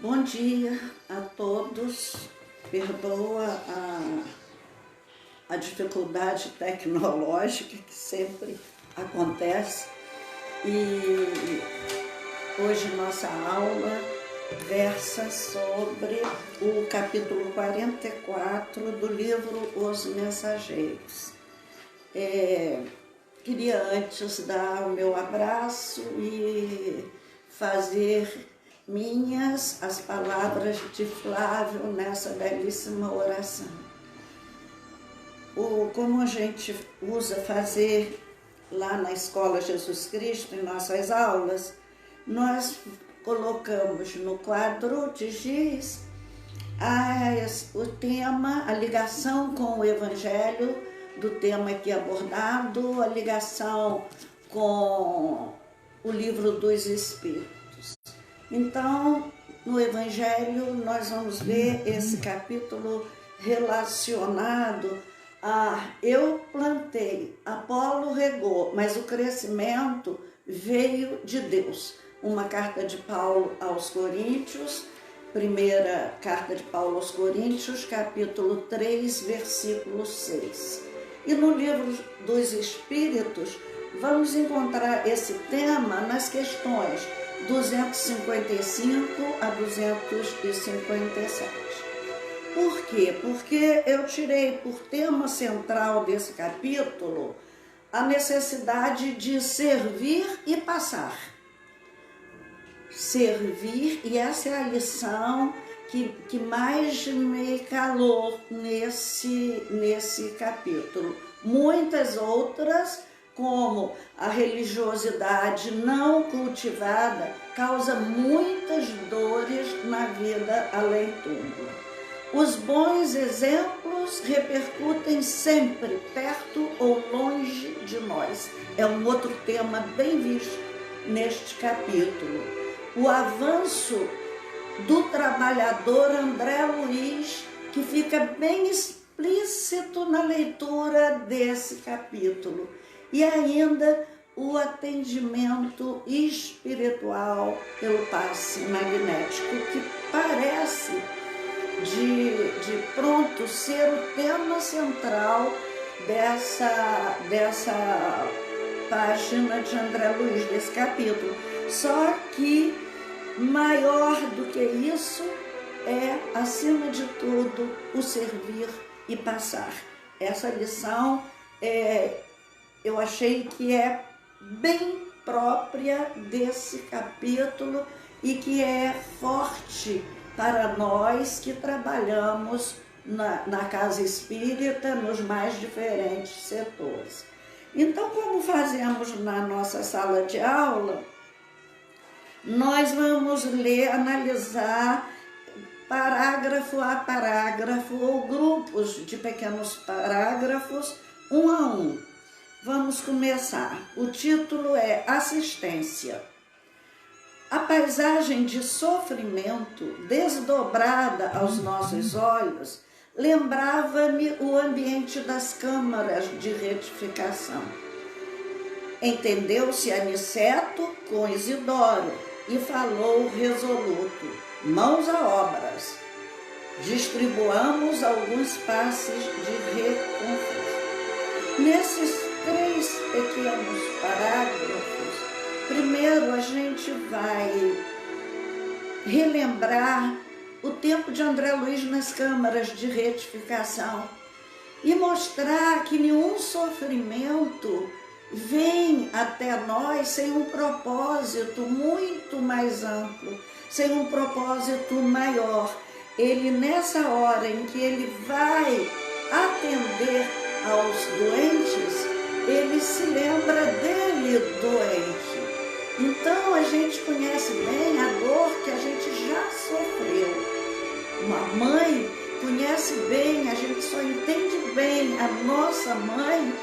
Bom dia a todos. Perdoa a dificuldade tecnológica que sempre acontece. E hoje nossa aula versa sobre o capítulo 44 do livro Os Mensageiros. Queria antes dar o meu abraço e fazer minhas as palavras de Flávio nessa belíssima oração. Como a gente usa fazer lá na Escola Jesus Cristo, em nossas aulas, nós colocamos no quadro de giz o tema, a ligação com o Evangelho do tema aqui abordado, a ligação com o livro dos Espíritos. Então, no Evangelho, nós vamos ver esse capítulo relacionado a eu plantei, Apolo regou, mas o crescimento veio de Deus. Uma carta de Paulo aos Coríntios, primeira carta de Paulo aos Coríntios, capítulo 3, versículo 6. E no livro dos Espíritos, vamos encontrar esse tema nas questões 255 a 257. Por quê? Porque eu tirei por tema central desse capítulo a necessidade de servir e passar. Servir, e essa é a lição que mais me calou nesse capítulo. Muitas outras, como a religiosidade não cultivada, causa muitas dores na vida além-túmulo. Os bons exemplos repercutem sempre perto ou longe de nós. É um outro tema bem visto neste capítulo. O avanço do trabalhador André Luiz, que fica bem explícito na leitura desse capítulo. E ainda o atendimento espiritual pelo passe magnético, que parece de pronto ser o tema central dessa página de André Luiz, desse capítulo. Só que maior do que isso é, acima de tudo, o servir e passar. Essa lição eu achei que é bem própria desse capítulo e que é forte para nós que trabalhamos na casa espírita, nos mais diferentes setores. Então, como fazemos na nossa sala de aula, nós vamos ler, analisar parágrafo a parágrafo ou grupos de pequenos parágrafos, um a um. Vamos começar. O título é Assistência. A paisagem de sofrimento desdobrada aos nossos olhos lembrava-me o ambiente das câmaras de retificação. Entendeu-se Aniceto com Isidoro e falou resoluto: mãos a obras. Distribuamos alguns passes de reconforto. Nesses 3 pequenos parágrafos, primeiro a gente vai relembrar o tempo de André Luiz nas câmaras de retificação e mostrar que nenhum sofrimento vem até nós sem um propósito muito mais amplo, sem um propósito maior. Ele, nessa hora em que ele vai atender aos doentes, ele se lembra dele doente. Então a gente conhece bem a dor que a gente já sofreu. Uma mãe conhece bem, a gente só entende bem a nossa mãe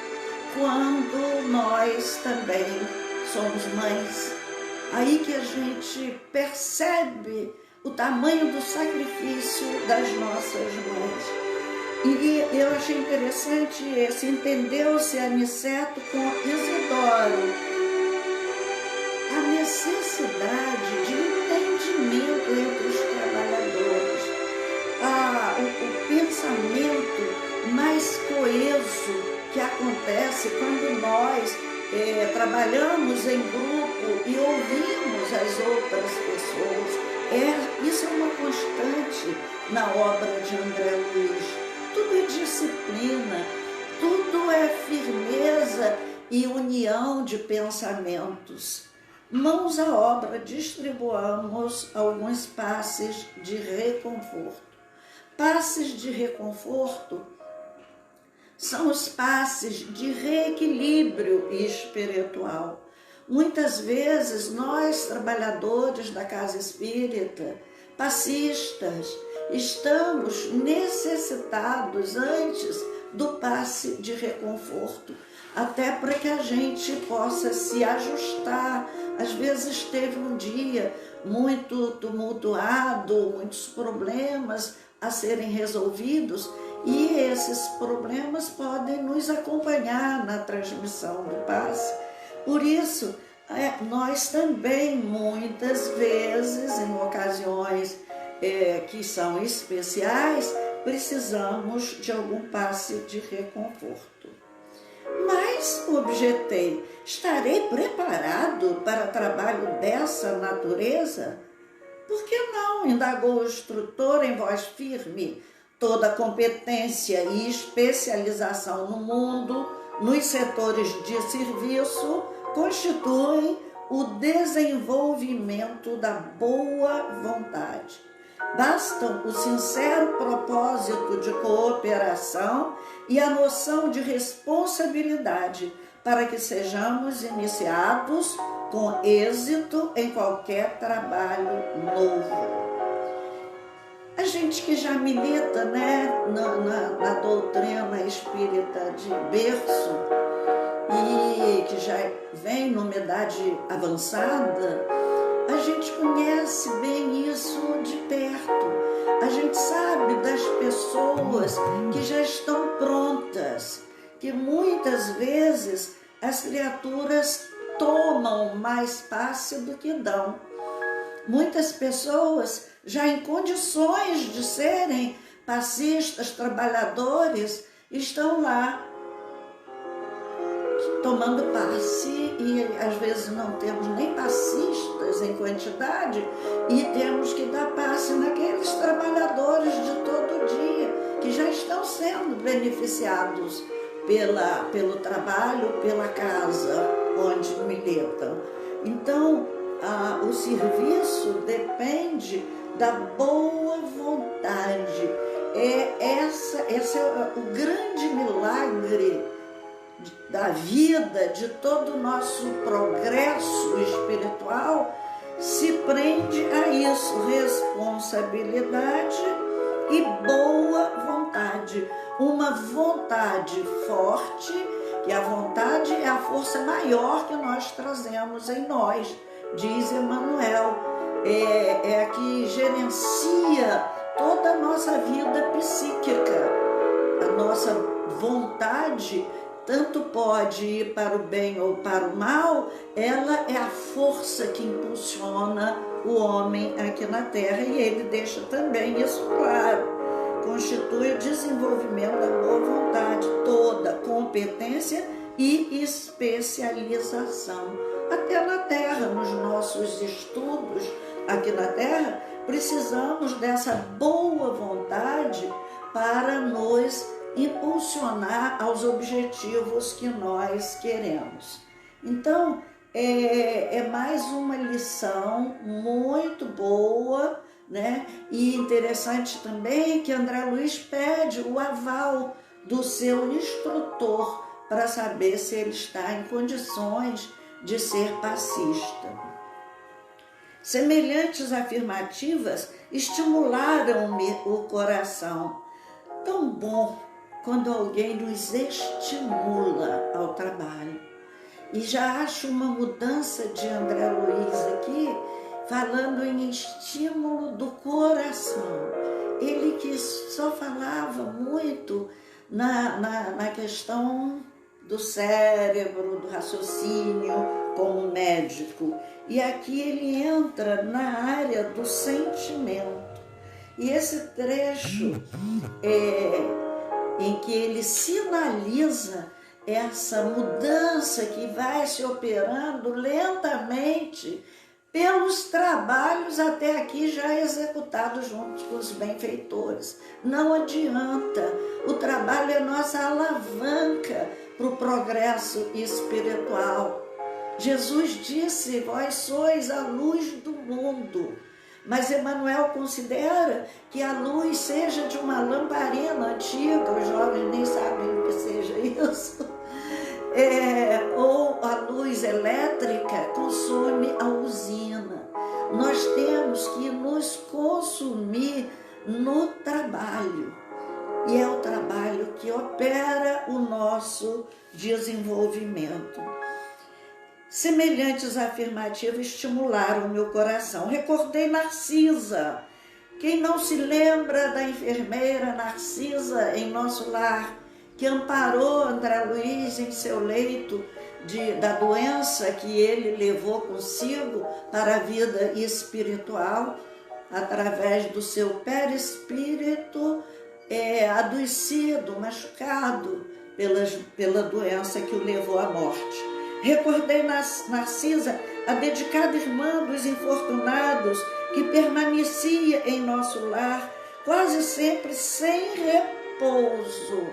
quando nós também somos mães. Aí que a gente percebe o tamanho do sacrifício das nossas mães. E eu achei interessante esse, entendeu-se Aniceto com Isidoro. A necessidade de entendimento entre os trabalhadores trabalhamos em grupo e ouvimos as outras pessoas. Isso é uma constante na obra de André Luiz. Tudo é disciplina, tudo é firmeza e união de pensamentos. Mãos à obra, distribuamos alguns passes de reconforto. Passes de reconforto são os passes de reequilíbrio espiritual. Muitas vezes nós, trabalhadores da casa espírita, passistas, estamos necessitados antes do passe de reconforto, até para que a gente possa se ajustar. Às vezes teve um dia muito tumultuado, muitos problemas a serem resolvidos, e esses problemas podem nos acompanhar na transmissão do passe. Por isso, nós também, muitas vezes, em ocasiões que são especiais, precisamos de algum passe de reconforto. Mas, objetei, estarei preparado para trabalho dessa natureza? Por que não? Indagou o instrutor em voz firme. Toda competência e especialização no mundo, nos setores de serviço, constituem o desenvolvimento da boa vontade. Bastam o sincero propósito de cooperação e a noção de responsabilidade para que sejamos iniciados com êxito em qualquer trabalho novo. A gente que já milita, né, na doutrina espírita de berço e que já vem numa idade avançada, a gente conhece bem isso de perto. A gente sabe das pessoas que já estão prontas, que muitas vezes as criaturas tomam mais passe do que dão. Muitas pessoas já em condições de serem passistas, trabalhadores, estão lá tomando passe, e às vezes não temos nem passistas em quantidade e temos que dar passe naqueles trabalhadores de todo dia que já estão sendo beneficiados pelo trabalho, pela casa onde militam. Então, o serviço depende da boa vontade. Esse é o grande milagre da vida, de todo o nosso progresso espiritual, se prende a isso: responsabilidade e boa vontade. Uma vontade forte, que a vontade é a força maior que nós trazemos em nós, diz Emmanuel. É a que gerencia toda a nossa vida psíquica. A nossa vontade tanto pode ir para o bem ou para o mal, ela é a força que impulsiona o homem aqui na Terra, e ele deixa também isso claro. Constitui o desenvolvimento da boa vontade, toda competência e especialização. Até na Terra, nos nossos estudos aqui na Terra, precisamos dessa boa vontade para nos impulsionar aos objetivos que nós queremos. Então, é mais uma lição muito boa, né? E interessante também que André Luiz pede o aval do seu instrutor para saber se ele está em condições de ser passista. Semelhantes afirmativas estimularam-me o coração. Tão bom quando alguém nos estimula ao trabalho. E já acho uma mudança de André Luiz aqui, falando em estímulo do coração. Ele que só falava muito na questão do cérebro, do raciocínio, como médico. E aqui ele entra na área do sentimento. E esse trecho em que ele sinaliza essa mudança que vai se operando lentamente pelos trabalhos até aqui já executados junto com os benfeitores. Não adianta, o trabalho é nossa alavanca para o progresso espiritual. Jesus disse: vós sois a luz do mundo. Mas Emmanuel considera que a luz seja de uma lamparina antiga, os jovens nem sabem o que seja isso, ou a luz elétrica consome a usina. Nós temos que nos consumir no trabalho, e é o trabalho que opera o nosso desenvolvimento. Semelhantes afirmativas estimularam o meu coração. Recordei Narcisa. Quem não se lembra da enfermeira Narcisa em nosso lar, que amparou André Luiz em seu leito da doença que ele levou consigo para a vida espiritual, através do seu perispírito adoecido, machucado pela doença que o levou à morte. Recordei Narcisa, a dedicada irmã dos infortunados, que permanecia em nosso lar, quase sempre sem repouso.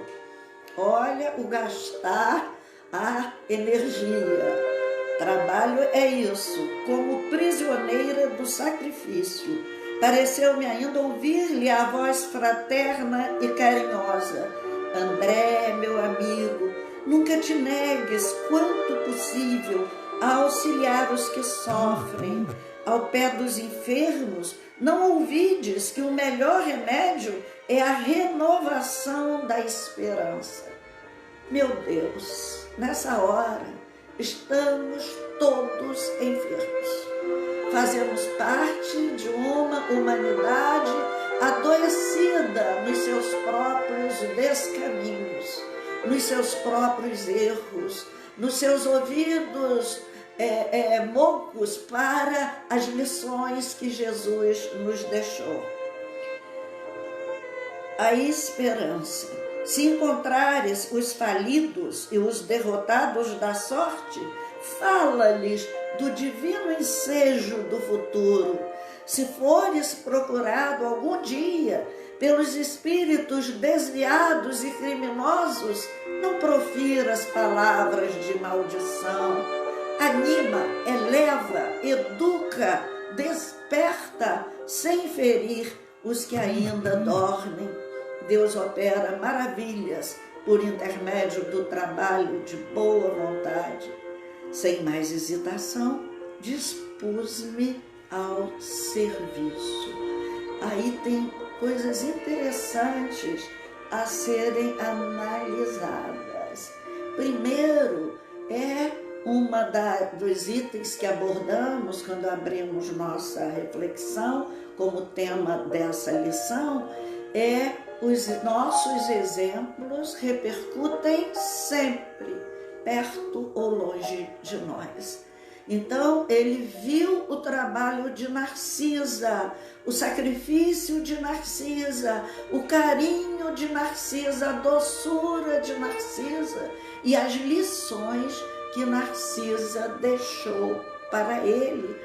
Olha o gastar a energia. Trabalho é isso, como prisioneira do sacrifício. Pareceu-me ainda ouvir-lhe a voz fraterna e carinhosa. André, meu amigo, nunca te negues, quanto possível, a auxiliar os que sofrem. Ao pé dos enfermos, não ouvides que o melhor remédio é a renovação da esperança. Meu Deus, nessa hora, estamos todos enfermos. Fazemos parte de uma humanidade adoecida nos seus próprios descaminhos, nos seus próprios erros, nos seus ouvidos moucos para as lições que Jesus nos deixou. A esperança. Se encontrares os falidos e os derrotados da sorte, fala-lhes do divino ensejo do futuro. Se fores procurado algum dia pelos espíritos desviados e criminosos, não profiras palavras de maldição. Anima, eleva, educa, desperta, sem ferir os que ainda dormem. Deus opera maravilhas por intermédio do trabalho de boa vontade. Sem mais hesitação, dispus-me ao serviço. Aí tem coisas interessantes a serem analisadas. Primeiro, dos itens que abordamos quando abrimos nossa reflexão como tema dessa lição, os nossos exemplos repercutem sempre, perto ou longe de nós. Então, ele viu o trabalho de Narcisa, o sacrifício de Narcisa, o carinho de Narcisa, a doçura de Narcisa e as lições que Narcisa deixou para ele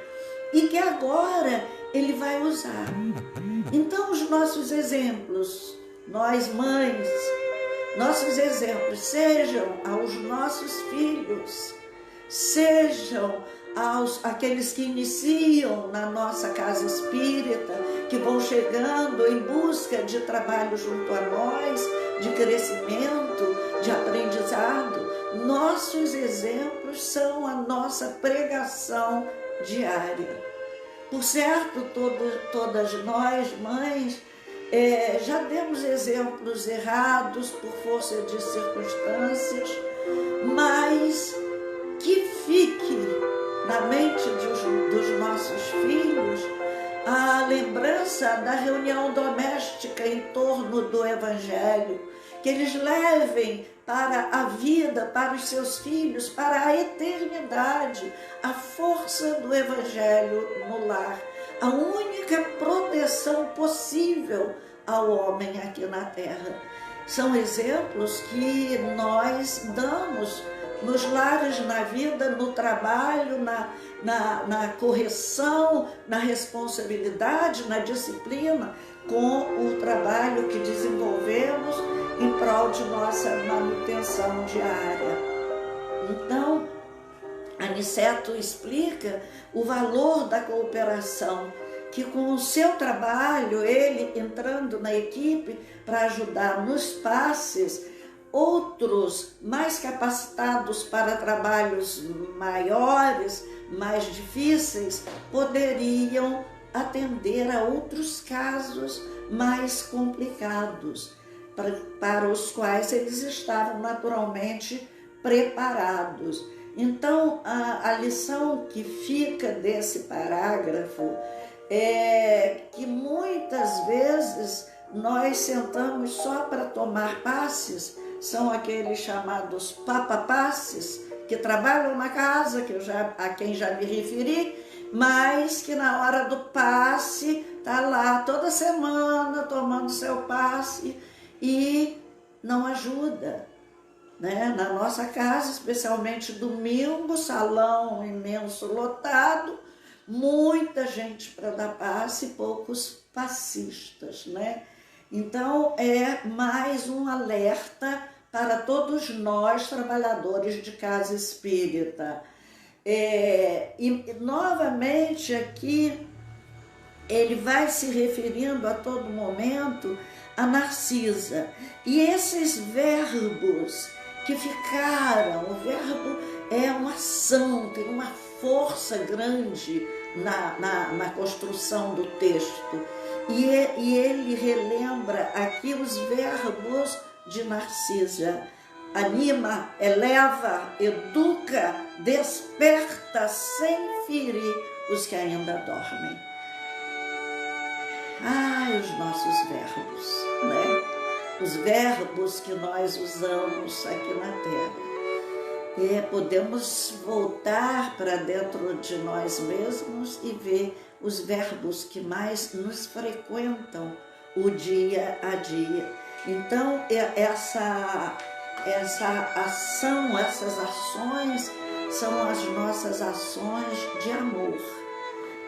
e que agora ele vai usar. Então, os nossos exemplos, nós mães, nossos exemplos sejam aos nossos filhos, sejam aqueles que iniciam na nossa casa espírita, que vão chegando em busca de trabalho junto a nós, de crescimento, de aprendizado. Nossos exemplos são a nossa pregação diária. Por certo, todas nós, mães, já demos exemplos errados por força de circunstâncias, mas que fique na mente dos nossos filhos a lembrança da reunião doméstica em torno do Evangelho, que eles levem para a vida, para os seus filhos, para a eternidade, a força do Evangelho no lar, a única proteção possível ao homem aqui na terra. São exemplos que nós damos nos lares, na vida, no trabalho, na correção, na responsabilidade, na disciplina, com o trabalho que desenvolvemos em prol de nossa manutenção diária. Então, Aniceto explica o valor da cooperação, que com o seu trabalho, ele entrando na equipe para ajudar nos passes, outros mais capacitados para trabalhos maiores, mais difíceis, poderiam atender a outros casos mais complicados, para os quais eles estavam naturalmente preparados. Então, a lição que fica desse parágrafo é que muitas vezes nós sentamos só para tomar passes, são aqueles chamados papapasses, que trabalham na casa, a quem já me referi, mas que na hora do passe está lá toda semana tomando seu passe e não ajuda. Né? Na nossa casa, especialmente domingo, salão imenso lotado, muita gente para dar passe e poucos passistas, né? Então é mais um alerta para todos nós, trabalhadores de casa espírita. E novamente aqui ele vai se referindo a todo momento a Narcisa. E esses verbos que ficaram, o verbo é uma ação, tem uma força grande na construção do texto. E ele relembra aqui os verbos de Narcisa. Anima, eleva, educa, desperta sem ferir os que ainda dormem. Ai, os nossos verbos, né? Os verbos que nós usamos aqui na Terra. Podemos voltar para dentro de nós mesmos e ver os verbos que mais nos frequentam o dia a dia. Então, essa ação, essas ações são as nossas ações de amor,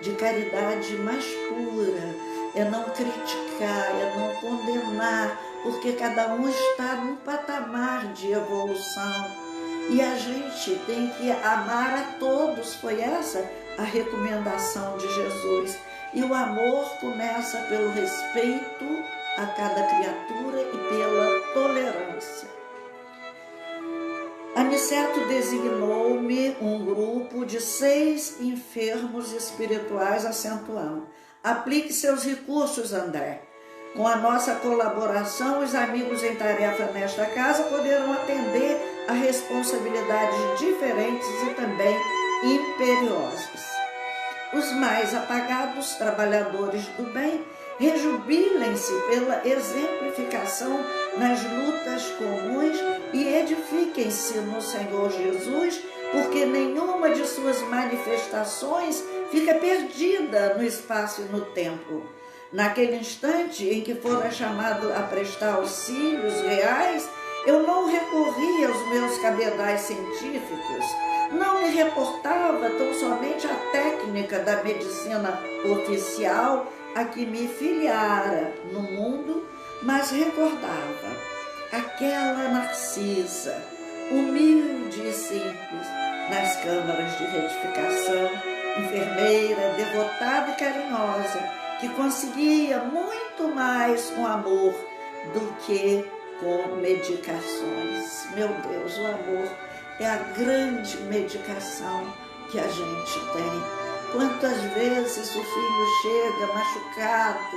de caridade mais pura. É não criticar, é não condenar, porque cada um está num patamar de evolução. E a gente tem que amar a todos, foi essa a recomendação de Jesus. E o amor começa pelo respeito a cada criatura e pela tolerância. Aniceto designou-me um grupo de 6 enfermos espirituais, acentuando: aplique seus recursos, André. Com a nossa colaboração, os amigos em tarefa nesta casa poderão atender a responsabilidades diferentes e também imperiosas. Os mais apagados trabalhadores do bem rejubilem-se pela exemplificação nas lutas comuns e edifiquem-se no Senhor Jesus, porque nenhuma de suas manifestações fica perdida no espaço e no tempo. Naquele instante em que fora chamado a prestar auxílios reais, eu não recorri aos meus cabedais científicos, não me reportava tão somente à técnica da medicina oficial a que me filiara no mundo, mas recordava aquela Narcisa, humilde e simples, nas câmaras de retificação, enfermeira, devotada e carinhosa, que conseguia muito mais com amor do que com medicações. Meu Deus, o amor é a grande medicação que a gente tem. Quantas vezes o filho chega machucado,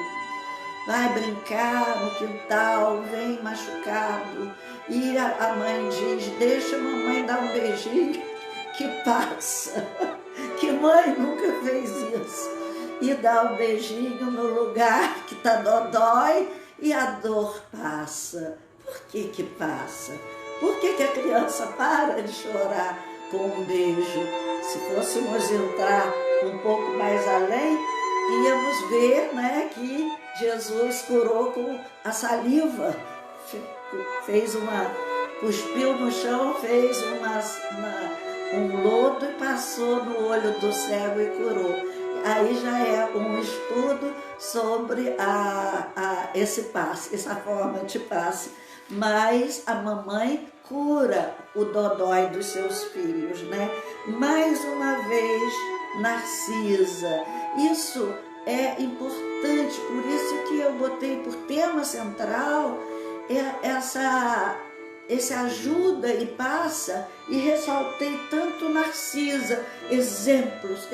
vai brincar no quintal, vem machucado, e a mãe diz: deixa a mamãe dar um beijinho que passa. Que mãe nunca fez isso? E dá um beijinho no lugar que tá dodói e a dor passa. Por que que passa? Por que que a criança para de chorar com um beijo? Se fôssemos entrar um pouco mais além, íamos ver, né, que Jesus curou com a saliva. cuspiu no chão, fez um lodo e passou no olho do cego e curou. Aí já é um estudo sobre essa forma de passe. Mas a mamãe cura o dodói dos seus filhos, né? Mais uma vez, Narcisa. Isso é importante, por isso que eu botei por tema central esse ajuda e passa, e ressaltei tanto Narcisa. Exemplos,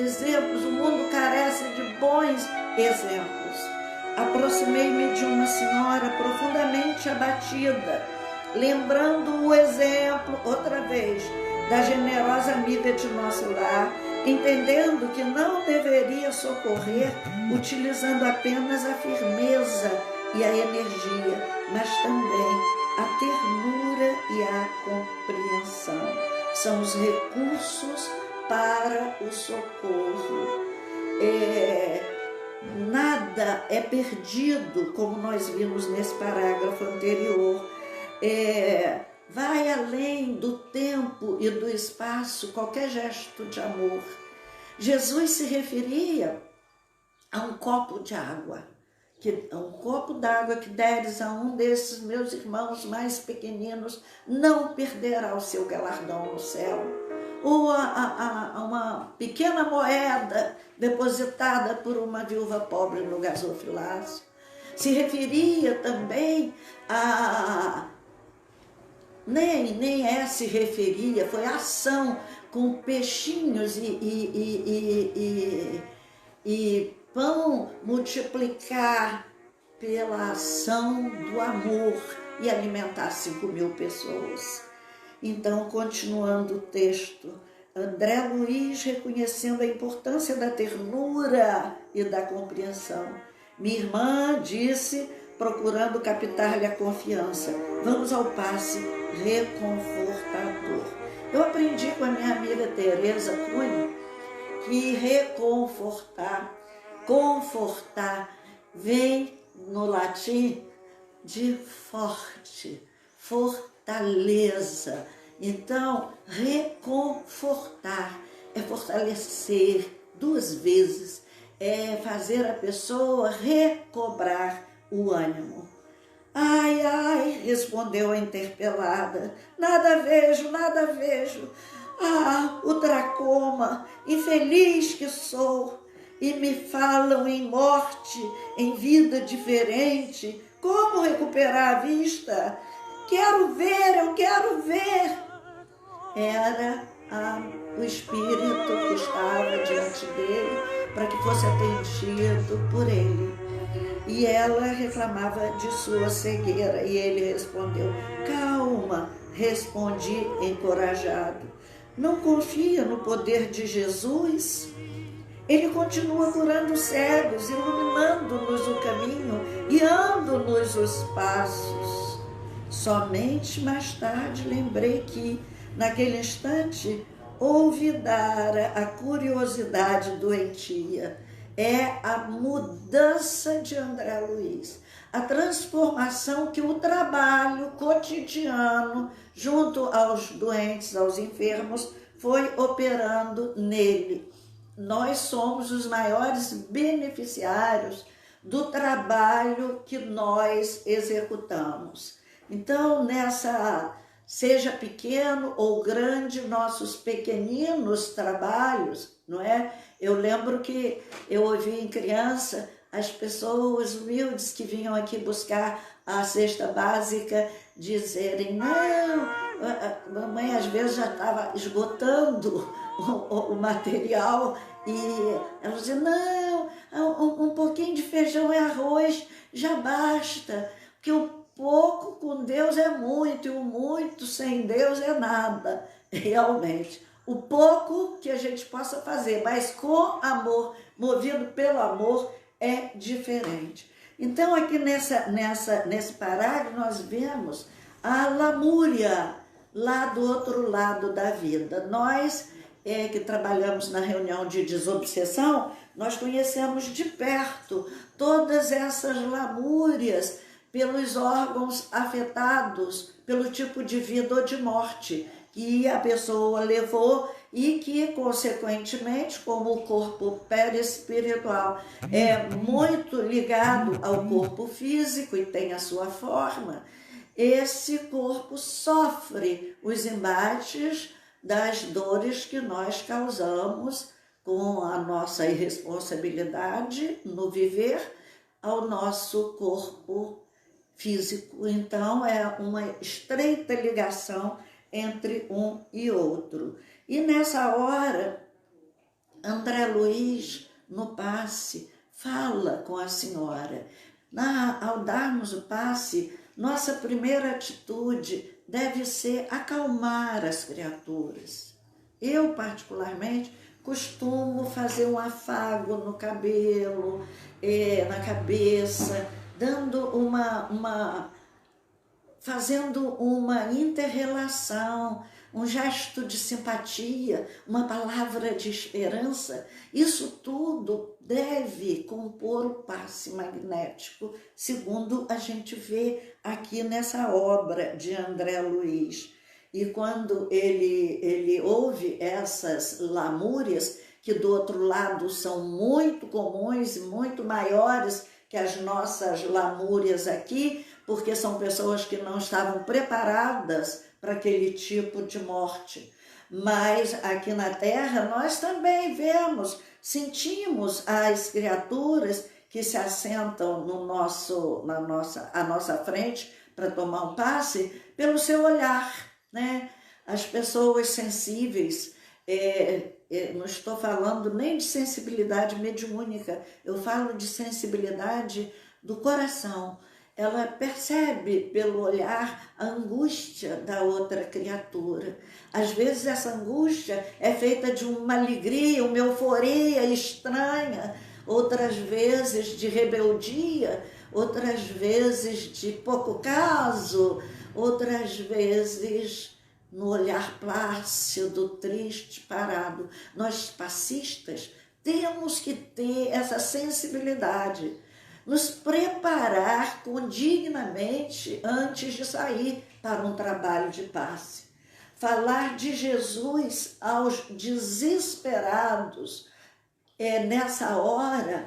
o mundo carece de bons exemplos. Aproximei-me de uma senhora profundamente abatida, lembrando o exemplo, outra vez, da generosa amiga de nosso lar, entendendo que não deveria socorrer utilizando apenas a firmeza e a energia, mas também a ternura e a compreensão. São os recursos para o socorro. Nada é perdido, como nós vimos nesse parágrafo anterior. Vai além do tempo e do espaço qualquer gesto de amor. Jesus se referia a um copo de água, um copo d'água que deres a um desses meus irmãos mais pequeninos, não perderá o seu galardão no céu. Ou uma pequena moeda depositada por uma viúva pobre no gasofilácio. Se referia também se referia, foi ação com peixinhos e pão multiplicar pela ação do amor e alimentar 5.000 pessoas. Então, continuando o texto, André Luiz, reconhecendo a importância da ternura e da compreensão. Minha irmã disse, procurando captar-lhe a confiança, vamos ao passe reconfortador. Eu aprendi com a minha amiga Teresa Cunha que confortar, vem no latim de forte, fortaleza. Então, reconfortar é fortalecer 2 vezes, é fazer a pessoa recobrar o ânimo. Ai, respondeu a interpelada, nada vejo. O tracoma, infeliz que sou, e me falam em morte, em vida diferente. Como recuperar a vista? Eu quero ver. Era o espírito que estava diante dele para que fosse atendido por ele. E ela reclamava de sua cegueira, e ele respondeu, calma, respondi encorajado. Não confia no poder de Jesus? Ele continua curando cegos, iluminando-nos o caminho, guiando-nos os passos. Somente mais tarde lembrei que, naquele instante, houve dar a curiosidade doentia. É a mudança de André Luiz, a transformação que o trabalho cotidiano junto aos doentes, aos enfermos, foi operando nele. Nós somos os maiores beneficiários do trabalho que nós executamos. Então, seja pequeno ou grande, nossos pequeninos trabalhos, não é? Eu lembro que eu ouvi em criança as pessoas humildes que vinham aqui buscar a cesta básica dizerem, não, mamãe às vezes já estava esgotando o material e ela dizia, não, um pouquinho de feijão e arroz já basta, porque o pouco com Deus é muito e o muito sem Deus é nada, realmente. O pouco que a gente possa fazer, mas com amor, movido pelo amor, é diferente. Então, aqui nesse parágrafo, nós vemos a lamúria lá do outro lado da vida. Nós, que trabalhamos na reunião de desobsessão, nós conhecemos de perto todas essas lamúrias pelos órgãos afetados pelo tipo de vida ou de morte que a pessoa levou e que, consequentemente, como o corpo perispiritual é muito ligado ao corpo físico e tem a sua forma, esse corpo sofre os embates das dores que nós causamos com a nossa irresponsabilidade no viver ao nosso corpo físico. Então, é uma estreita ligação entre um e outro. E nessa hora, André Luiz, no passe, fala com a senhora. Ao darmos o passe, nossa primeira atitude deve ser acalmar as criaturas. Eu, particularmente, costumo fazer um afago no cabelo, na cabeça, dando fazendo uma inter-relação, um gesto de simpatia, uma palavra de esperança. Isso tudo deve compor o passe magnético, segundo a gente vê aqui nessa obra de André Luiz. E quando ele ouve essas lamúrias, que do outro lado são muito comuns e muito maiores que as nossas lamúrias aqui, porque são pessoas que não estavam preparadas para aquele tipo de morte. Mas aqui na Terra nós também vemos, sentimos as criaturas que se assentam à nossa frente para tomar um passe pelo seu olhar, né? As pessoas sensíveis, não estou falando nem de sensibilidade mediúnica, eu falo de sensibilidade do coração. Ela percebe pelo olhar a angústia da outra criatura. Às vezes essa angústia é feita de uma alegria, uma euforia estranha, outras vezes de rebeldia, outras vezes de pouco caso, outras vezes no olhar plácido, triste, parado. Nós passistas temos que ter essa sensibilidade, nos preparar dignamente antes de sair para um trabalho de passe. Falar de Jesus aos desesperados nessa hora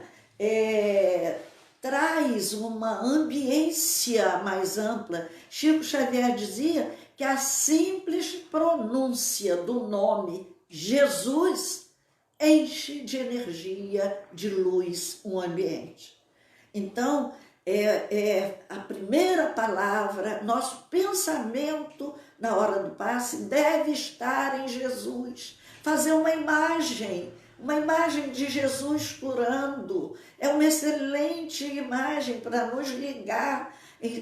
traz uma ambiência mais ampla. Chico Xavier dizia que a simples pronúncia do nome Jesus enche de energia, de luz um ambiente. Então, a primeira palavra, nosso pensamento na hora do passe deve estar em Jesus. Fazer uma imagem de Jesus curando. É uma excelente imagem para nos ligar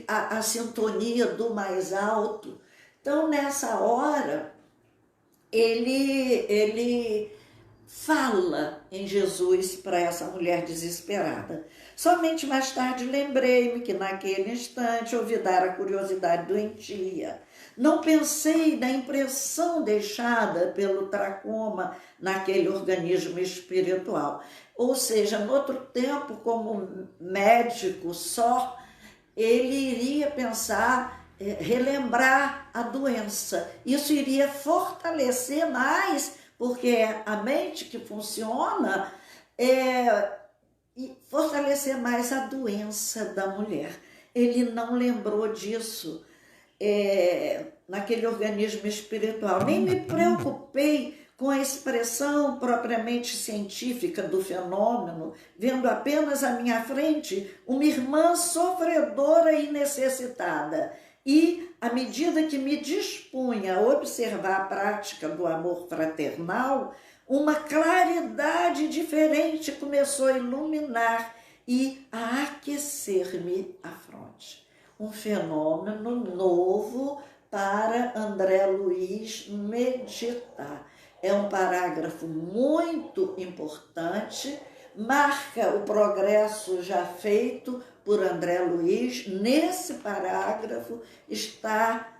à sintonia do mais alto. Então, nessa hora, ele fala em Jesus para essa mulher desesperada. Somente mais tarde lembrei-me que naquele instante ouvi dar a curiosidade doentia. Não pensei na impressão deixada pelo tracoma naquele organismo espiritual. Ou seja, no outro tempo, como médico só, ele iria pensar, relembrar a doença. Isso iria fortalecer mais, porque é a mente que funciona, e fortalecer mais a doença da mulher. Ele não lembrou disso naquele organismo espiritual. Nem me preocupei com a expressão propriamente científica do fenômeno, vendo apenas à minha frente uma irmã sofredora e necessitada. E, à medida que me dispunha a observar a prática do amor fraternal, uma claridade diferente começou a iluminar e a aquecer-me a fronte. Um fenômeno novo para André Luiz meditar. É um parágrafo muito importante, marca o progresso já feito por André Luiz. Nesse parágrafo está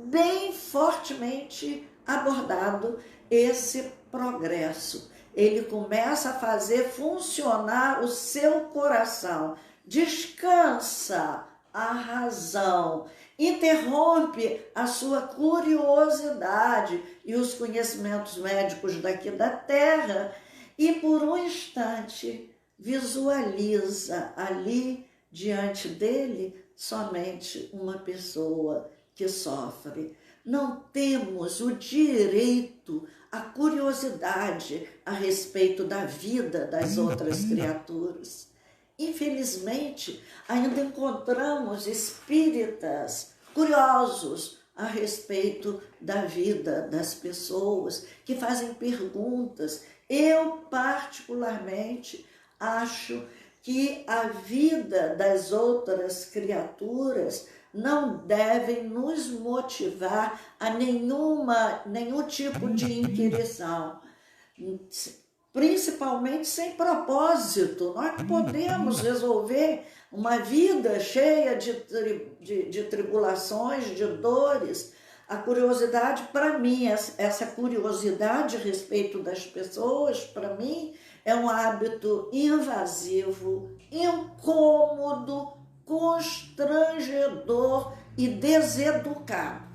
bem fortemente abordado esse progresso. Ele começa a fazer funcionar o seu coração. Descansa a razão, interrompe a sua curiosidade e os conhecimentos médicos daqui da Terra e por um instante visualiza ali diante dele somente uma pessoa que sofre. Não temos o direito, a curiosidade a respeito da vida das outras criaturas. Infelizmente, ainda encontramos espíritas curiosos a respeito da vida das pessoas, que fazem perguntas. Eu, particularmente, acho que a vida das outras criaturas não devem nos motivar a nenhum tipo de inquirição, principalmente sem propósito. Nós podemos resolver uma vida cheia de tribulações, de dores. A curiosidade, para mim, essa curiosidade a respeito das pessoas, para mim, é um hábito invasivo, incômodo, constrangedor e deseducado.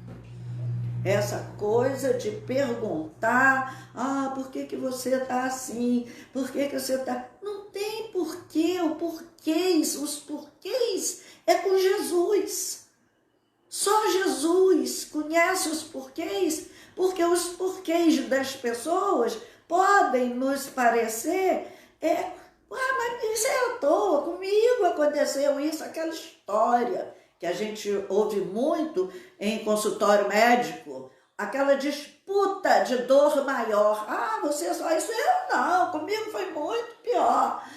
Essa coisa de perguntar, por que você está assim? Por que você está... Não tem porquê, os porquês é com Jesus. Só Jesus conhece os porquês, porque os porquês das pessoas podem nos parecer, mas isso é à toa, comigo aconteceu isso, aquela história que a gente ouve muito em consultório médico, aquela disputa de dor maior. Você só isso, eu não, comigo foi muito pior.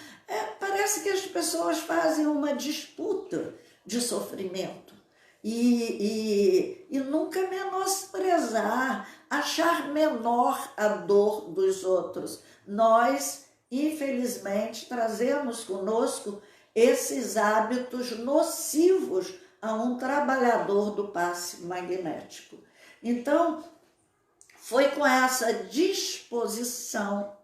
Parece que as pessoas fazem uma disputa de sofrimento e nunca menosprezar, achar menor a dor dos outros. Nós, infelizmente, trazemos conosco esses hábitos nocivos a um trabalhador do passe magnético. Então, foi com essa disposição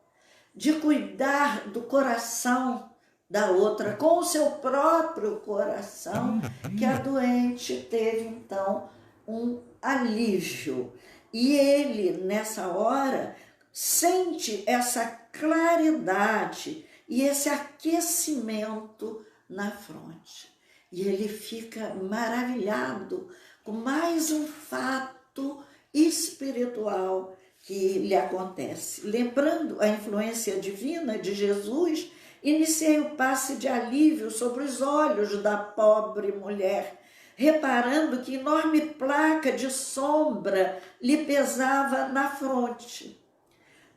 de cuidar do coração da outra, com o seu próprio coração, que a doente teve, então, um alívio. E ele, nessa hora, sente essa claridade e esse aquecimento na fronte. E ele fica maravilhado com mais um fato espiritual que lhe acontece. Lembrando a influência divina de Jesus, iniciei o passe de alívio sobre os olhos da pobre mulher, reparando que enorme placa de sombra lhe pesava na fronte.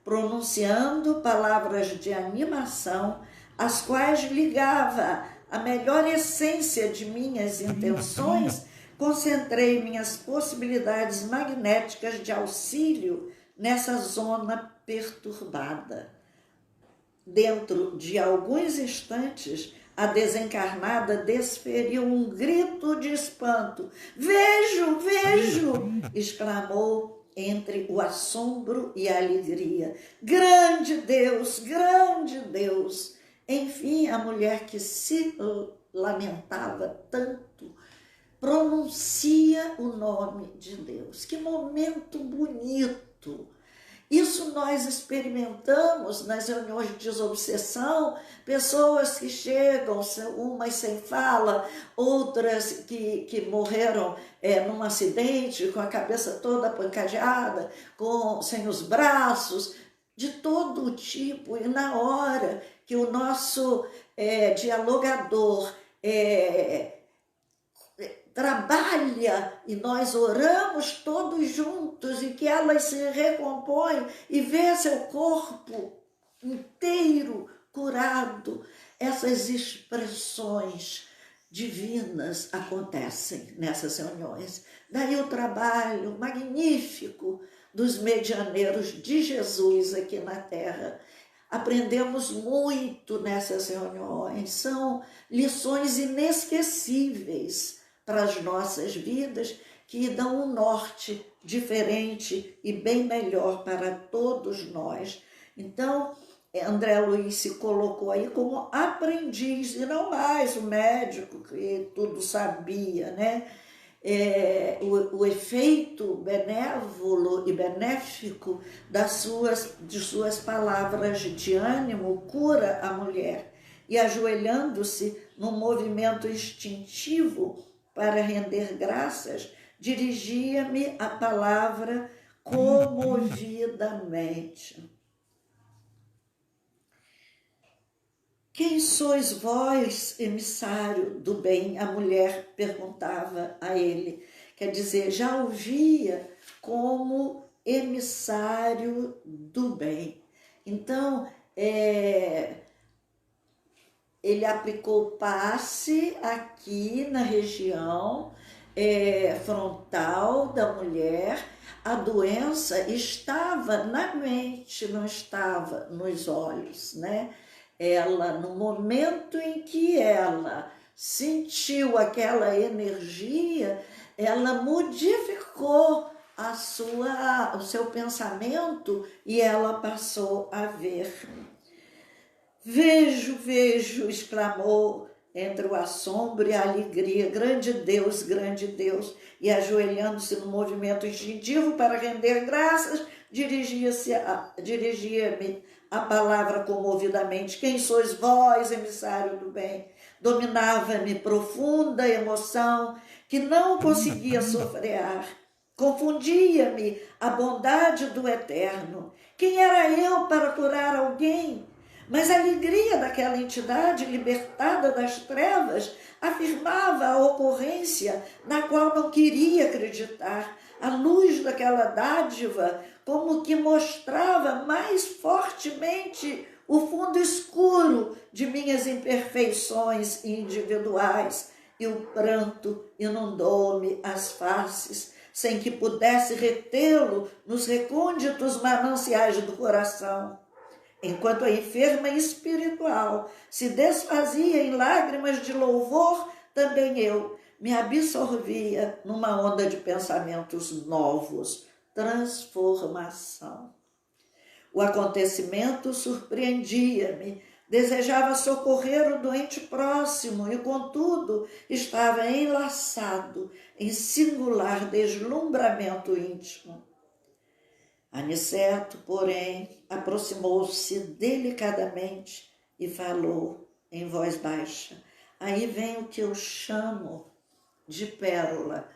Pronunciando palavras de animação, as quais ligava a melhor essência de minhas intenções, concentrei minhas possibilidades magnéticas de auxílio nessa zona perturbada. Dentro de alguns instantes, a desencarnada desferiu um grito de espanto. Vejo, vejo! Exclamou entre o assombro e a alegria. Grande Deus, grande Deus! Enfim, a mulher que se lamentava tanto pronuncia o nome de Deus. Que momento bonito! Isso nós experimentamos nas reuniões de desobsessão, pessoas que chegam, umas sem fala, outras que morreram num acidente, com a cabeça toda pancadeada, sem os braços, de todo tipo. E na hora que o nosso dialogador trabalha e nós oramos todos juntos e que elas se recompõem e vê seu corpo inteiro curado, essas expressões divinas acontecem nessas reuniões. Daí o trabalho magnífico dos medianeiros de Jesus aqui na Terra. Aprendemos muito nessas reuniões, são lições inesquecíveis para as nossas vidas, que dão um norte diferente e bem melhor para todos nós. Então, André Luiz se colocou aí como aprendiz e não mais o médico que tudo sabia, né? O efeito benévolo e benéfico de suas palavras de ânimo cura a mulher. E ajoelhando-se num movimento instintivo para render graças, dirigia-me a palavra comovidamente. Quem sois vós, emissário do bem? A mulher perguntava a ele. Quer dizer, já o via como emissário do bem. Então, ele aplicou passe aqui na região frontal da mulher. A doença estava na mente, não estava nos olhos, né? Ela, no momento em que ela sentiu aquela energia, ela modificou o seu pensamento e ela passou a ver. Vejo, vejo, exclamou entre o assombro e a alegria. Grande Deus, e ajoelhando-se no movimento instintivo para render graças, dirigia-me a palavra comovidamente. Quem sois vós, emissário do bem? Dominava-me profunda emoção que não conseguia sofrear. Confundia-me a bondade do Eterno. Quem era eu para curar alguém? Mas a alegria daquela entidade libertada das trevas afirmava a ocorrência na qual não queria acreditar. A luz daquela dádiva como que mostrava mais fortemente o fundo escuro de minhas imperfeições individuais, e o pranto inundou-me as faces, sem que pudesse retê-lo nos recônditos mananciais do coração. Enquanto a enferma espiritual se desfazia em lágrimas de louvor, também eu me absorvia numa onda de pensamentos novos, transformação. O acontecimento surpreendia-me, desejava socorrer o doente próximo e, contudo, estava enlaçado em singular deslumbramento íntimo. Aniceto, porém, aproximou-se delicadamente e falou em voz baixa. Aí vem o que eu chamo de pérola.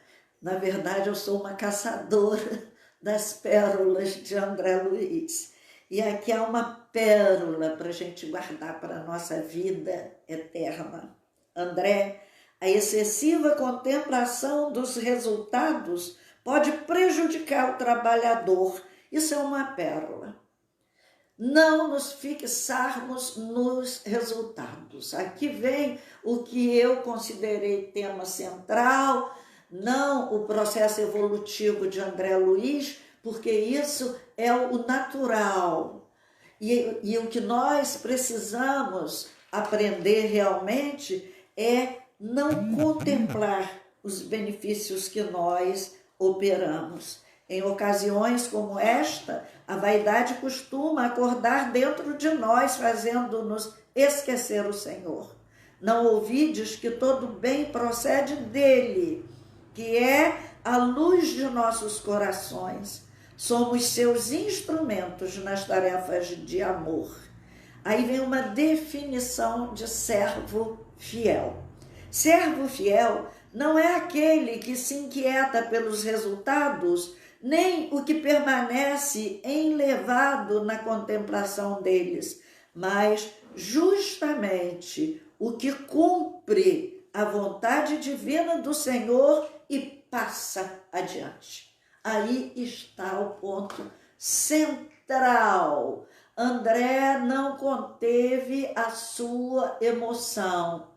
Na verdade, eu sou uma caçadora das pérolas de André Luiz. E aqui há uma pérola para a gente guardar para a nossa vida eterna. André, a excessiva contemplação dos resultados pode prejudicar o trabalhador. Isso é uma pérola. Não nos fixarmos nos resultados. Aqui vem o que eu considerei tema central, não o processo evolutivo de André Luiz, porque isso é o natural. E o que nós precisamos aprender realmente é não contemplar os benefícios que nós operamos. Em ocasiões como esta, a vaidade costuma acordar dentro de nós, fazendo-nos esquecer o Senhor. Não ouvides que todo bem procede dele, que é a luz de nossos corações. Somos seus instrumentos nas tarefas de amor. Aí vem uma definição de servo fiel. Servo fiel não é aquele que se inquieta pelos resultados, nem o que permanece enlevado na contemplação deles, mas justamente o que cumpre a vontade divina do Senhor e passa adiante. Aí está o ponto central. André não conteve a sua emoção.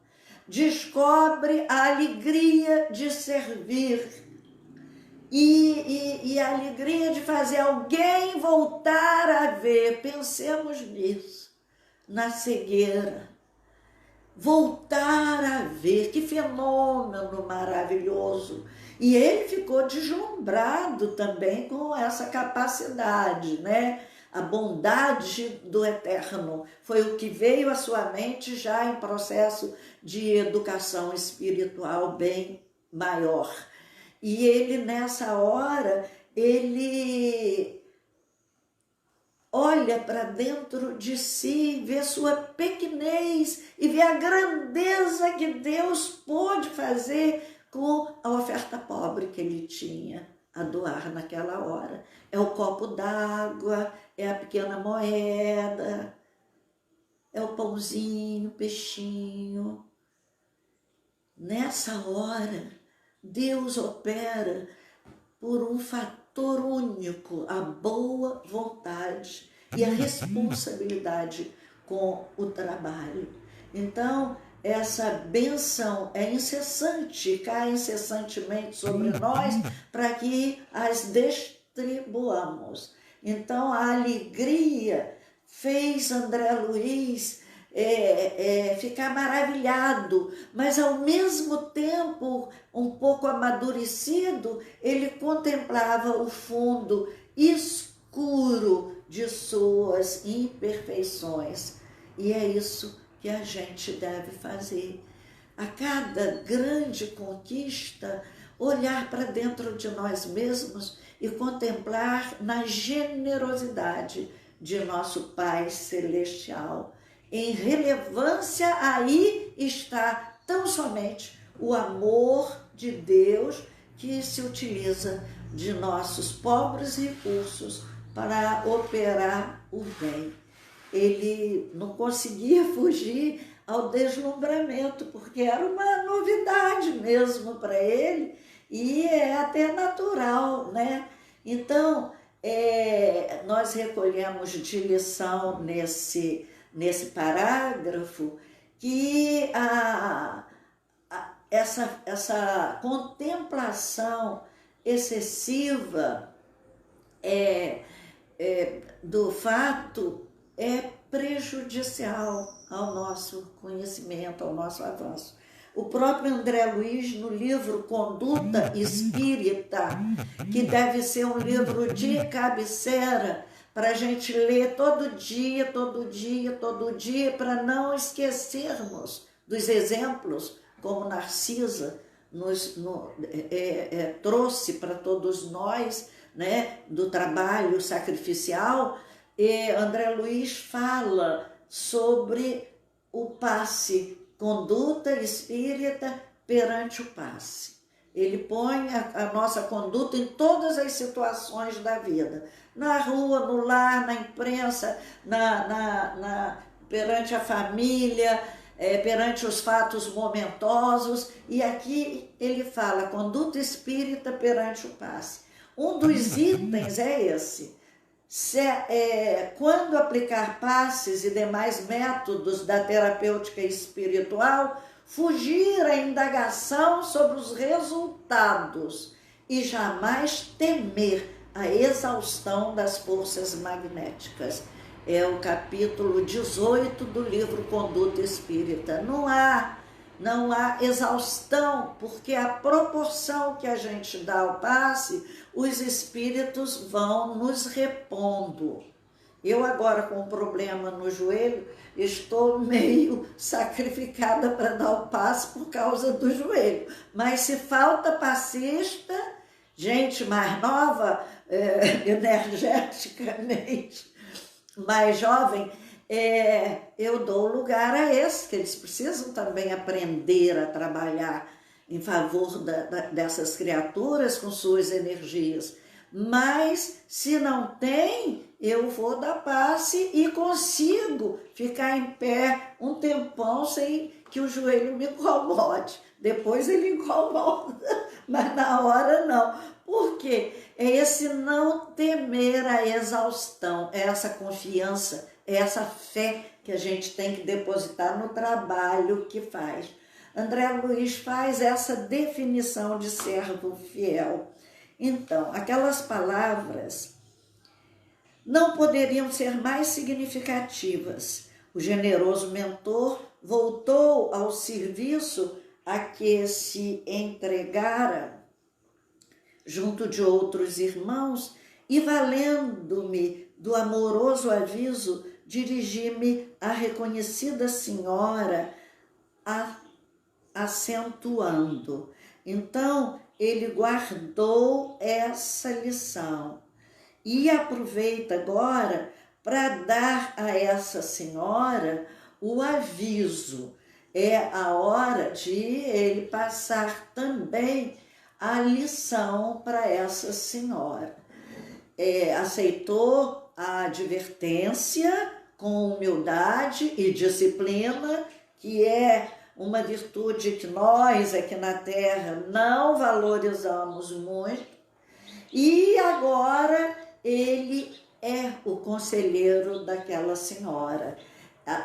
Descobre a alegria de servir e a alegria de fazer alguém voltar a ver. Pensemos nisso, na cegueira. Voltar a ver, que fenômeno maravilhoso. E ele ficou deslumbrado também com essa capacidade, né? a bondade do Eterno. Foi o que veio à sua mente já em processo de educação espiritual bem maior. E ele, nessa hora, ele olha para dentro de si, vê sua pequenez e vê a grandeza que Deus pôde fazer com a oferta pobre que ele tinha a doar naquela hora. É o copo d'água, é a pequena moeda, é o pãozinho, o peixinho. Nessa hora, Deus opera por um fator único, a boa vontade e a responsabilidade com o trabalho. Então, essa benção é incessante, cai incessantemente sobre nós para que as distribuamos. Então, a alegria fez André Luiz ficar maravilhado, mas ao mesmo tempo, um pouco amadurecido, ele contemplava o fundo escuro de suas imperfeições. E é isso que a gente deve fazer. A cada grande conquista, olhar para dentro de nós mesmos e contemplar na generosidade de nosso Pai Celestial. Em relevância, aí está tão somente o amor de Deus que se utiliza de nossos pobres recursos para operar o bem. Ele não conseguia fugir ao deslumbramento, porque era uma novidade mesmo para ele e é até natural, né? Então, nós recolhemos de lição nesse parágrafo que essa contemplação excessiva do fato é prejudicial ao nosso conhecimento, ao nosso avanço. O próprio André Luiz, no livro Conduta Espírita, que deve ser um livro de cabeceira, para a gente ler todo dia, para não esquecermos dos exemplos, como Narcisa trouxe para todos nós, né, do trabalho sacrificial. E André Luiz fala sobre o passe, conduta espírita perante o passe. Ele põe a nossa conduta em todas as situações da vida. Na rua, no lar, na imprensa, perante a família, perante os fatos momentosos. E aqui ele fala, conduta espírita perante o passe. Um dos itens é esse. Quando aplicar passes e demais métodos da terapêutica espiritual, fugir à indagação sobre os resultados e jamais temer a exaustão das forças magnéticas. É o capítulo 18 do livro Conduta Espírita. Não há exaustão, porque a proporção que a gente dá ao passe, os espíritos vão nos repondo. Eu agora, com um problema no joelho, estou meio sacrificada para dar o passe por causa do joelho. Mas se falta passista, gente mais nova, energeticamente mais jovem, eu dou lugar a esse, que eles precisam também aprender a trabalhar em favor dessas criaturas com suas energias. Mas, se não tem, eu vou dar passe e consigo ficar em pé um tempão sem que o joelho me incomode. Depois ele incomoda, mas na hora não. Por quê? É esse não temer a exaustão, é essa confiança, é essa fé que a gente tem que depositar no trabalho que faz. André Luiz faz essa definição de servo fiel. Então, aquelas palavras não poderiam ser mais significativas. O generoso mentor voltou ao serviço a que se entregara junto de outros irmãos e valendo-me do amoroso aviso, dirigi-me à reconhecida senhora, acentuando. Então, ele guardou essa lição e aproveita agora para dar a essa senhora o aviso. É a hora de ele passar também a lição para essa senhora. Aceitou a advertência com humildade e disciplina, que é uma virtude que nós aqui na Terra não valorizamos muito, e agora ele é o conselheiro daquela senhora.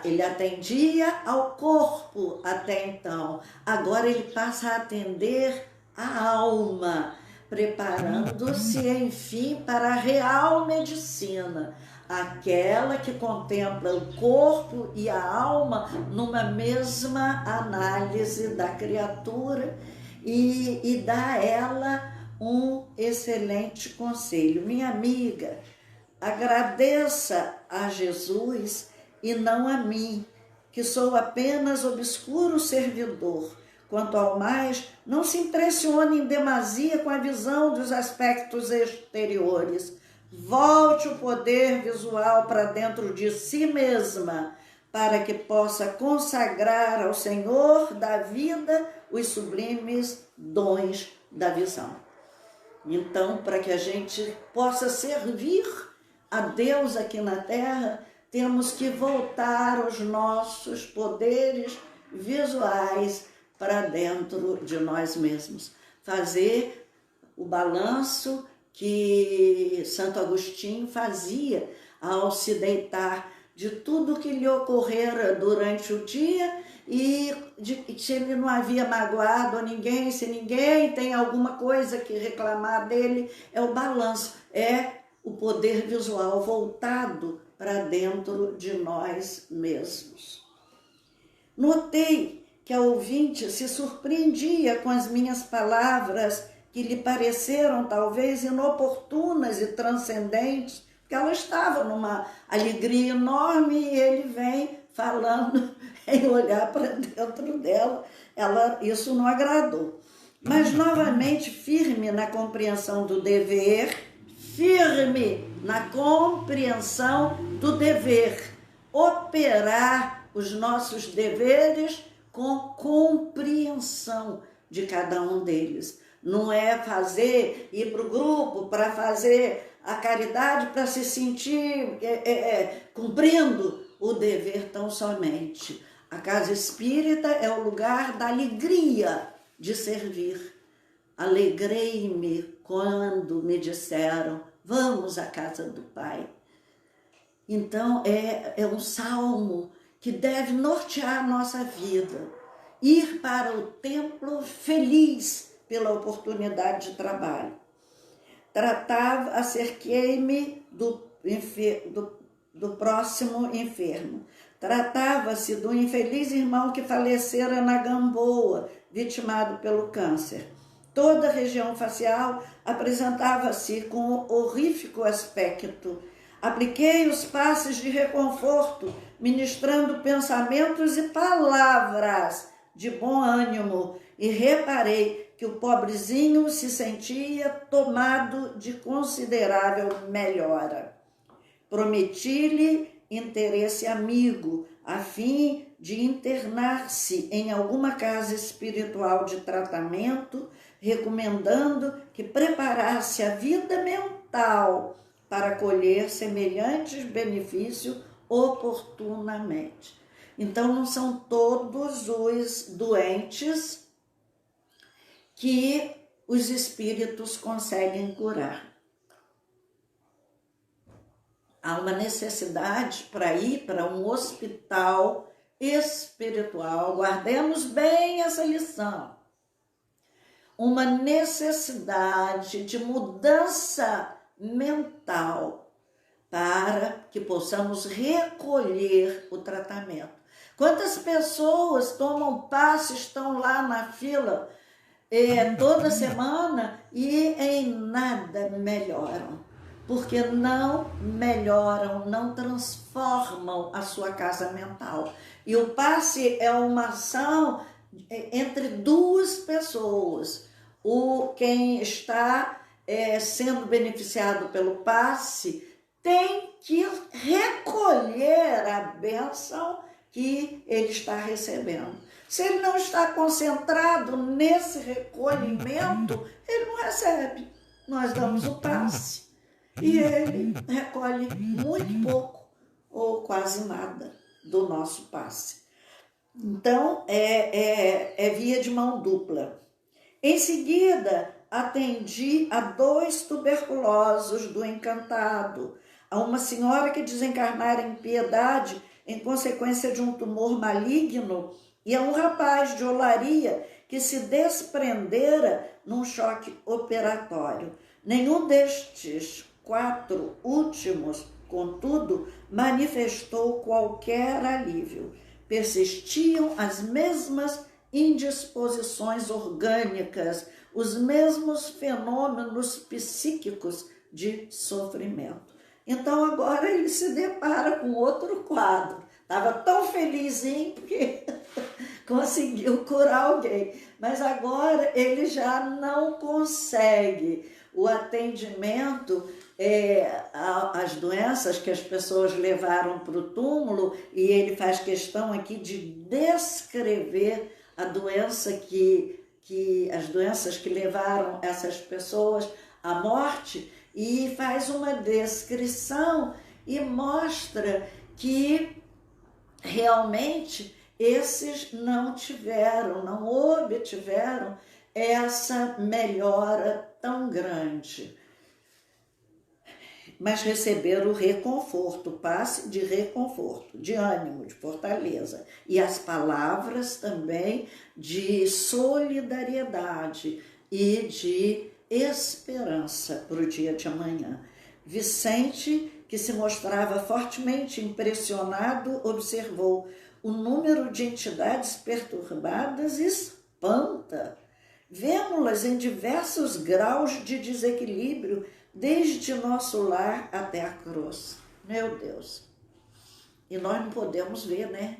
Ele atendia ao corpo até então, agora ele passa a atender a alma, preparando-se, enfim, para a real medicina, aquela que contempla o corpo e a alma numa mesma análise da criatura e dá a ela um excelente conselho. Minha amiga, agradeça a Jesus e não a mim, que sou apenas obscuro servidor. Quanto ao mais, não se impressione em demasia com a visão dos aspectos exteriores. Volte o poder visual para dentro de si mesma, para que possa consagrar ao Senhor da vida os sublimes dons da visão. Então, para que a gente possa servir a Deus aqui na Terra, temos que voltar os nossos poderes visuais para dentro de nós mesmos. Fazer o balanço que Santo Agostinho fazia ao se deitar de tudo que lhe ocorrera durante o dia e se ele não havia magoado a ninguém, se ninguém tem alguma coisa que reclamar dele, é o balanço, é o poder visual voltado para dentro de nós mesmos. Notei que a ouvinte se surpreendia com as minhas palavras, que lhe pareceram talvez inoportunas e transcendentes, porque ela estava numa alegria enorme e ele vem falando em olhar para dentro dela. Isso não agradou. Mas, novamente, firme na compreensão do dever, operar os nossos deveres com compreensão de cada um deles. Não é ir para o grupo para fazer a caridade para se sentir cumprindo o dever tão somente. A casa espírita é o lugar da alegria de servir. Alegrei-me quando me disseram, vamos à casa do Pai. Então é um salmo que deve nortear a nossa vida. Ir para o templo feliz pela oportunidade de trabalho. Acerquei-me do próximo enfermo. Tratava-se do infeliz irmão que falecera na Gamboa, vitimado pelo câncer. Toda a região facial apresentava-se com horrífico aspecto. Apliquei os passes de reconforto, ministrando pensamentos e palavras de bom ânimo, e reparei que o pobrezinho se sentia tomado de considerável melhora. Prometi-lhe interesse amigo, a fim de internar-se em alguma casa espiritual de tratamento, recomendando que preparasse a vida mental para colher semelhantes benefícios oportunamente. Então, não são todos os doentes que os espíritos conseguem curar. Há uma necessidade para ir para um hospital espiritual. Guardemos bem essa lição. Uma necessidade de mudança mental para que possamos recolher o tratamento. Quantas pessoas tomam passe, estão lá na fila toda semana e em nada melhoram? porque não melhoram, não transformam a sua casa mental. E o passe é uma ação entre duas pessoas. Quem está sendo beneficiado pelo passe tem que recolher a bênção que ele está recebendo. Se ele não está concentrado nesse recolhimento, ele não recebe. Nós damos o passe e ele recolhe muito pouco ou quase nada do nosso passe. Então, é via de mão dupla. Em seguida, atendi a 2 tuberculosos do Encantado, a uma senhora que desencarnara em piedade em consequência de um tumor maligno e a um rapaz de Olaria que se desprendera num choque operatório. Nenhum destes 4 últimos, contudo, manifestou qualquer alívio. Persistiam as mesmas indisposições orgânicas, os mesmos fenômenos psíquicos de sofrimento. Então agora ele se depara com outro quadro. Estava tão felizinho porque conseguiu curar alguém, mas agora ele já não consegue. O atendimento às doenças que as pessoas levaram para o túmulo, e ele faz questão aqui de descrever a doença as doenças que levaram essas pessoas à morte, e faz uma descrição e mostra que realmente esses não obtiveram essa melhora tão grande, mas receberam o reconforto, o passe de reconforto, de ânimo, de fortaleza, e as palavras também de solidariedade e de esperança para o dia de amanhã. Vicente, que se mostrava fortemente impressionado, observou: o número de entidades perturbadas espanta. Vemo-las em diversos graus de desequilíbrio, desde nosso lar até a cruz. Meu Deus! E nós não podemos ver, né?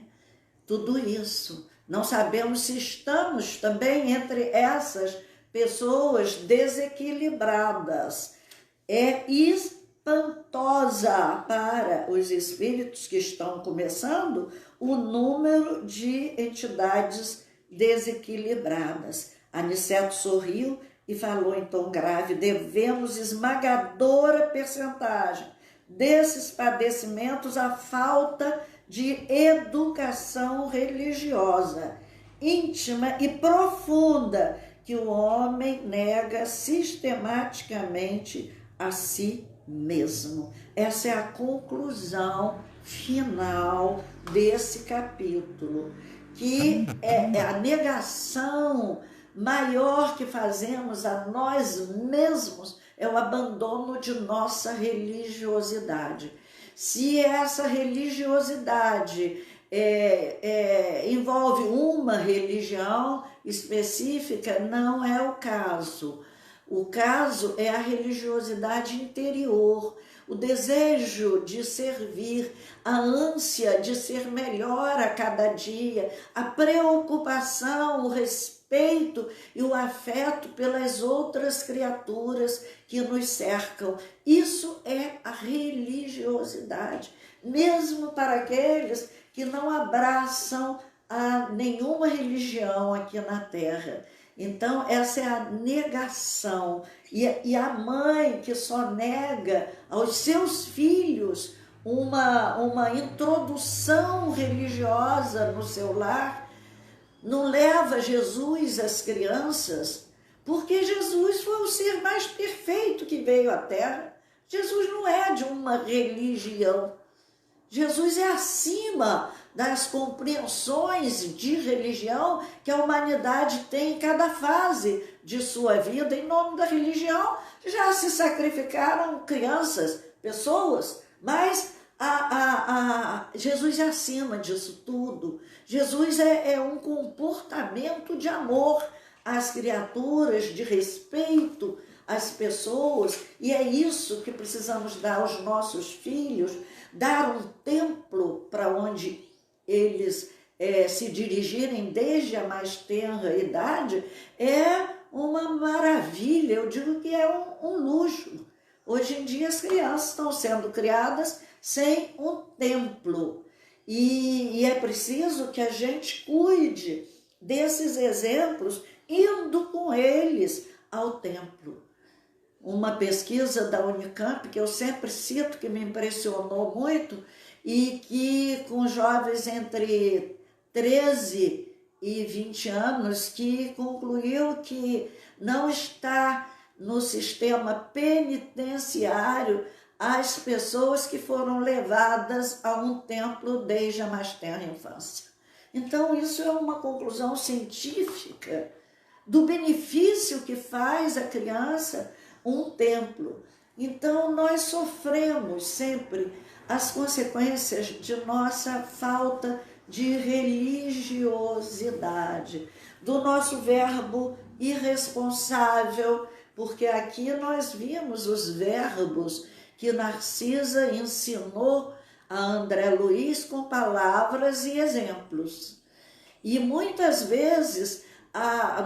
Tudo isso. Não sabemos se estamos também entre essas pessoas desequilibradas. É espantosa para os espíritos que estão começando o número de entidades desequilibradas. Aniceto sorriu e falou em tom grave: devemos esmagadora percentagem desses padecimentos à falta de educação religiosa, íntima e profunda, que o homem nega sistematicamente a si mesmo. Essa é a conclusão final desse capítulo, que é a negação maior que fazemos a nós mesmos, é o abandono de nossa religiosidade. Se essa religiosidade envolve uma religião específica, não é o caso. O caso é a religiosidade interior, o desejo de servir, a ânsia de ser melhor a cada dia, a preocupação, o respeito e o afeto pelas outras criaturas que nos cercam. Isso é a religiosidade, mesmo para aqueles que não abraçam a nenhuma religião aqui na Terra. Então, essa é a negação. E a mãe que só nega aos seus filhos uma introdução religiosa no seu lar, não leva Jesus às crianças, porque Jesus foi o ser mais perfeito que veio à Terra. Jesus não é de uma religião. Jesus é acima das compreensões de religião que a humanidade tem em cada fase de sua vida. Em nome da religião, já se sacrificaram crianças, pessoas, mas Jesus é acima disso tudo. Jesus é um comportamento de amor às criaturas, de respeito às pessoas, e é isso que precisamos dar aos nossos filhos, dar um templo para onde eles se dirigirem desde a mais tenra idade, é uma maravilha, eu digo que é um luxo. Hoje em dia as crianças estão sendo criadas sem um templo, e é preciso que a gente cuide desses exemplos, indo com eles ao templo. Uma pesquisa da Unicamp, que eu sempre cito, que me impressionou muito, e que com jovens entre 13 e 20 anos, que concluiu que não está no sistema penitenciário as pessoas que foram levadas a um templo desde a mais tenra infância. Então, isso é uma conclusão científica do benefício que faz a criança um templo. Então, nós sofremos sempre as consequências de nossa falta de religiosidade, do nosso verbo irresponsável, porque aqui nós vimos os verbos que Narcisa ensinou a André Luiz com palavras e exemplos. E muitas vezes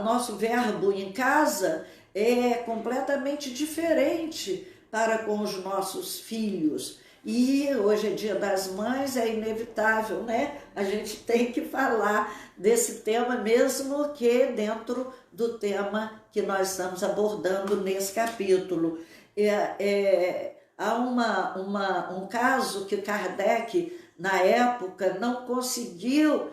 nosso verbo em casa é completamente diferente para com os nossos filhos. E hoje é Dia das Mães, é inevitável, né? A gente tem que falar desse tema, mesmo que dentro do tema que nós estamos abordando nesse capítulo. Há um caso que Kardec, na época, não conseguiu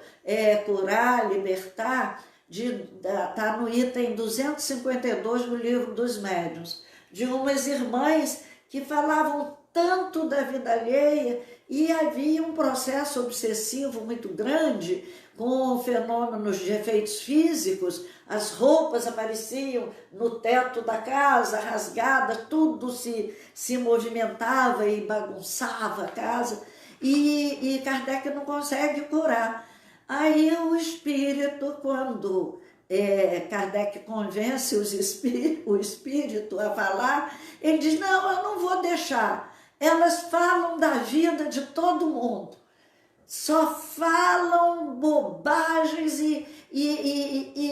curar, libertar, está no item 252 do Livro dos Médiuns, de umas irmãs que falavam tanto da vida alheia, e havia um processo obsessivo muito grande, com fenômenos de efeitos físicos. As roupas apareciam no teto da casa, rasgadas, tudo se movimentava e bagunçava a casa, e Kardec não consegue curar. Aí o espírito, quando Kardec convence o espírito a falar, ele diz: não, eu não vou deixar. Elas falam da vida de todo mundo, só falam bobagens, e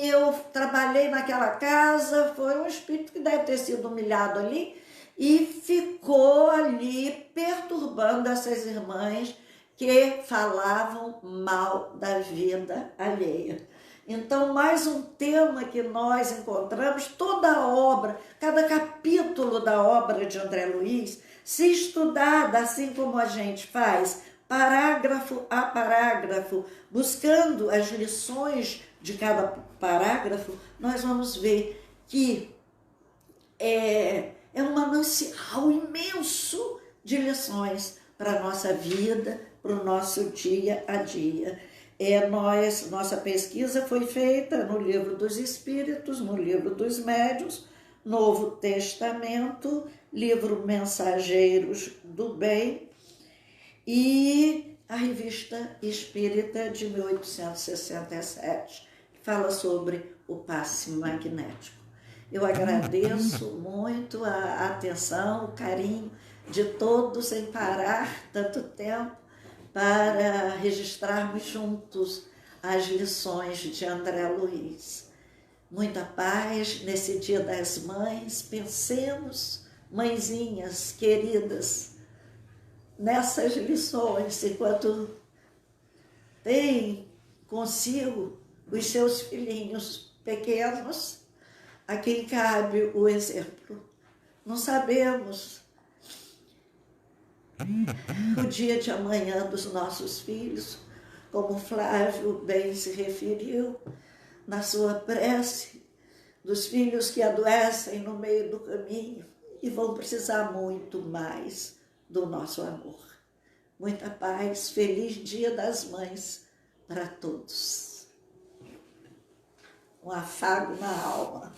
eu trabalhei naquela casa. Foi um espírito que deve ter sido humilhado ali e ficou ali perturbando essas irmãs que falavam mal da vida alheia. Então, mais um tema que nós encontramos, toda a obra, cada capítulo da obra de André Luiz, se estudada assim como a gente faz, parágrafo a parágrafo, buscando as lições de cada parágrafo, nós vamos ver que é um manancial imenso de lições para a nossa vida, para o nosso dia a dia. Nossa pesquisa foi feita no Livro dos Espíritos, no Livro dos Médiuns, Novo Testamento, Livro Mensageiros do Bem e a Revista Espírita de 1867, que fala sobre o passe magnético. Eu agradeço muito a atenção, o carinho de todos em parar tanto tempo para registrarmos juntos as lições de André Luiz. Muita paz nesse Dia das Mães. Pensemos, mãezinhas queridas, nessas lições, enquanto tem consigo os seus filhinhos pequenos, a quem cabe o exemplo. Não sabemos o dia de amanhã dos nossos filhos, como Flávio bem se referiu na sua prece, dos filhos que adoecem no meio do caminho e vão precisar muito mais do nosso amor. Muita paz, feliz Dia das Mães para todos. Um afago na alma.